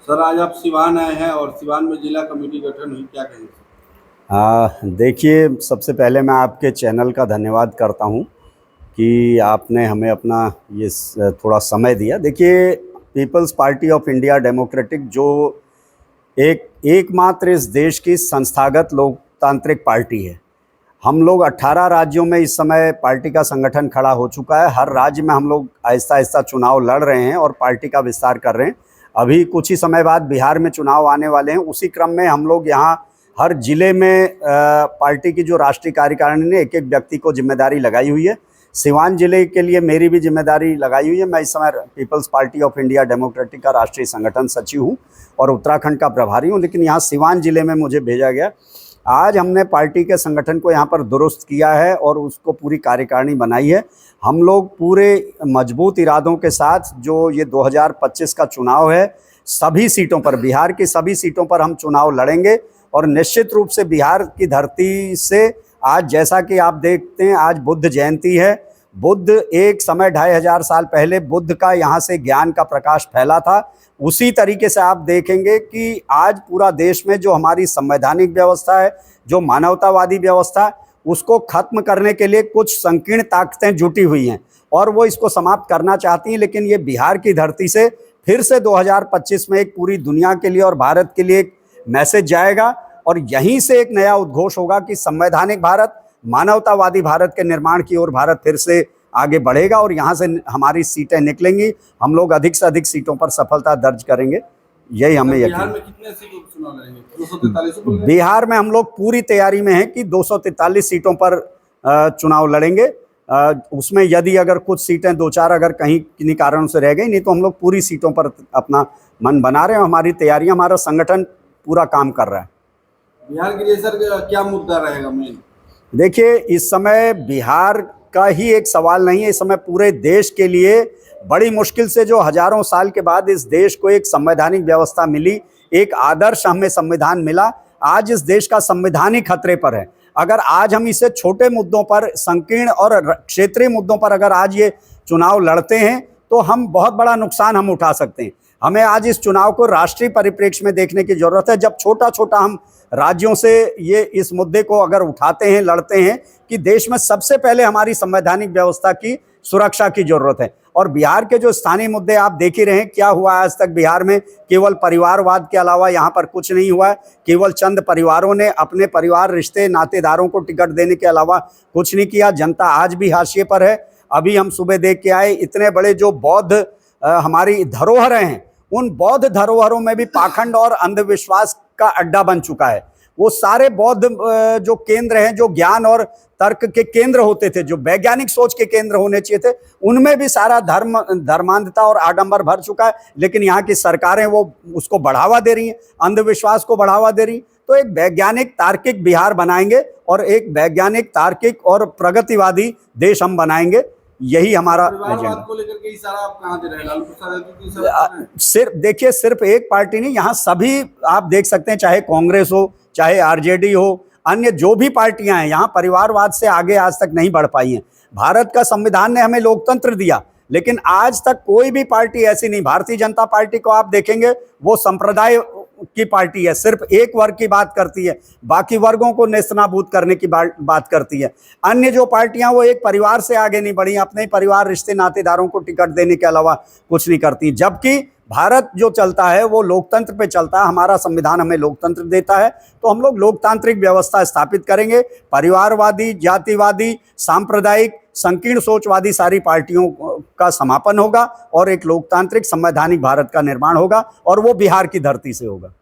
Sir आज आप सिवान आए हैं और सिवान में जिला कमेटी गठन हुई, क्या कहेंगे? देखिए, सबसे पहले मैं आपके चैनल का धन्यवाद करता हूं कि आपने हमें अपना ये थोड़ा समय दिया। देखिए, People's Party of India Democratic जो एकमात्र इस देश की संस्थागत लोकतांत्रिक पार्टी है। हम लोग 18 राज्यों में इस समय पार्टी का संगठन खड़ा हो चुका है। हर राज्य में हम लोग आहिस्ता आहिस्ता चुनाव लड़ रहे हैं और पार्टी का विस्तार कर रहे हैं। अभी कुछ ही समय बाद बिहार में चुनाव आने वाले हैं। उसी क्रम में हम लोग यहाँ हर जिले में पार्टी की जो राष्ट्रीय कार्यकारिणी ने एक एक व्यक्ति को जिम्मेदारी लगाई हुई है। सिवान जिले के लिए मेरी भी जिम्मेदारी लगाई हुई है। मैं इस समय People's Party of India Democratic का राष्ट्रीय संगठन सचिव हूँ और उत्तराखंड का प्रभारी हूँ, लेकिन यहाँ सिवान जिले में मुझे भेजा गया। आज हमने पार्टी के संगठन को यहाँ पर दुरुस्त किया है और उसको पूरी कार्यकारिणी बनाई है। हम लोग पूरे मजबूत इरादों के साथ जो ये 2025 का चुनाव है, सभी सीटों पर, बिहार की सभी सीटों पर हम चुनाव लड़ेंगे। और निश्चित रूप से बिहार की धरती से आज, जैसा कि आप देखते हैं, आज बुद्ध जयंती है। बुद्ध एक समय 2500 साल पहले बुद्ध का यहाँ से ज्ञान का प्रकाश फैला था। उसी तरीके से आप देखेंगे कि आज पूरा देश में जो हमारी संवैधानिक व्यवस्था है, जो मानवतावादी व्यवस्था है, उसको खत्म करने के लिए कुछ संकीर्ण ताकतें जुटी हुई हैं और वो इसको समाप्त करना चाहती हैं। लेकिन ये बिहार की धरती से फिर से 2025 में एक पूरी दुनिया के लिए और भारत के लिए एक मैसेज जाएगा और यहीं से एक नया उद्घोष होगा कि संवैधानिक भारत, मानवतावादी भारत के निर्माण की ओर भारत फिर से आगे बढ़ेगा और यहाँ से हमारी सीटें निकलेंगी। हम लोग अधिक से अधिक सीटों पर सफलता दर्ज करेंगे, यही हमें यकीन। बिहार में कितने सीटों पर चुनाव लड़ेंगे? 243? बिहार में हम लोग पूरी तैयारी में हैं कि 243 सीटों पर चुनाव लड़ेंगे। उसमें यदि अगर कुछ सीटें दो चार अगर कहीं किन्हीं कारणों से रह गई, नहीं तो हम लोग पूरी सीटों पर अपना मन बना रहे हैं। हमारी तैयारियां, हमारा संगठन पूरा काम कर रहा है। बिहार के लिए सर क्या मुद्दा रहेगा मेन? देखिए, इस समय बिहार का ही एक सवाल नहीं है, इस समय पूरे देश के लिए बड़ी मुश्किल से जो हजारों साल के बाद इस देश को एक संवैधानिक व्यवस्था मिली, एक आदर्श हमें संविधान मिला, आज इस देश का संविधान ही खतरे पर है। अगर आज हम इसे छोटे मुद्दों पर, संकीर्ण और क्षेत्रीय मुद्दों पर अगर आज ये चुनाव लड़ते हैं तो हम बहुत बड़ा नुकसान हम उठा सकते हैं। हमें आज इस चुनाव को राष्ट्रीय परिप्रेक्ष्य में देखने की जरूरत है। जब छोटा छोटा हम राज्यों से ये इस मुद्दे को अगर उठाते हैं, लड़ते हैं कि देश में सबसे पहले हमारी संवैधानिक व्यवस्था की सुरक्षा की जरूरत है। और बिहार के जो स्थानीय मुद्दे आप देख ही रहे हैं, क्या हुआ आज तक बिहार में? केवल परिवारवाद के अलावा यहाँ पर कुछ नहीं हुआ है। केवल चंद परिवारों ने अपने परिवार, रिश्ते, नातेदारों को टिकट देने के अलावा कुछ नहीं किया। जनता आज भी हाशिए पर है। अभी हम सुबह देख के आए, इतने बड़े जो बौद्ध हमारी धरोहरें हैं, उन बौद्ध धरोहरों में भी पाखंड और अंधविश्वास का अड्डा बन चुका है। वो सारे बौद्ध जो केंद्र हैं, जो ज्ञान और तर्क के केंद्र होते थे, जो वैज्ञानिक सोच के केंद्र होने चाहिए थे, उनमें भी सारा धर्मांधता और आडंबर भर चुका है। लेकिन यहाँ की सरकारें वो उसको बढ़ावा दे रही हैं, अंधविश्वास को बढ़ावा दे रही। तो एक वैज्ञानिक तार्किक बिहार बनाएंगे और एक वैज्ञानिक तार्किक और प्रगतिवादी देश हम बनाएंगे, यही हमारा एजेंडा। को लेकर के इशारा आप कहां दे रहे हैं? लालू प्रसाद सिर्फ देखिए, सिर्फ एक पार्टी नहीं, यहाँ सभी आप देख सकते हैं, चाहे कांग्रेस हो, चाहे आरजेडी हो, अन्य जो भी पार्टियां हैं, यहाँ परिवारवाद से आगे आज तक नहीं बढ़ पाई हैं। भारत का संविधान ने हमें लोकतंत्र दिया, लेकिन आज तक कोई भी पार्टी ऐसी नहीं। भारतीय जनता पार्टी को आप देखेंगे, वो संप्रदाय की पार्टी है, सिर्फ एक वर्ग की बात करती है, बाकी वर्गों को नेस्तनाबूद करने की बात करती है। अन्य जो पार्टियां, वो एक परिवार से आगे नहीं बढ़ी, अपने परिवार, रिश्ते, नातेदारों को टिकट देने के अलावा कुछ नहीं करती। जबकि भारत जो चलता है वो लोकतंत्र पे चलता है। हमारा संविधान हमें लोकतंत्र देता है, तो हम लोग लोकतांत्रिक व्यवस्था स्थापित करेंगे। परिवारवादी, जातिवादी, सांप्रदायिक, संकीर्ण सोचवादी सारी पार्टियों का समापन होगा और एक लोकतांत्रिक संवैधानिक भारत का निर्माण होगा और वो बिहार की धरती से होगा।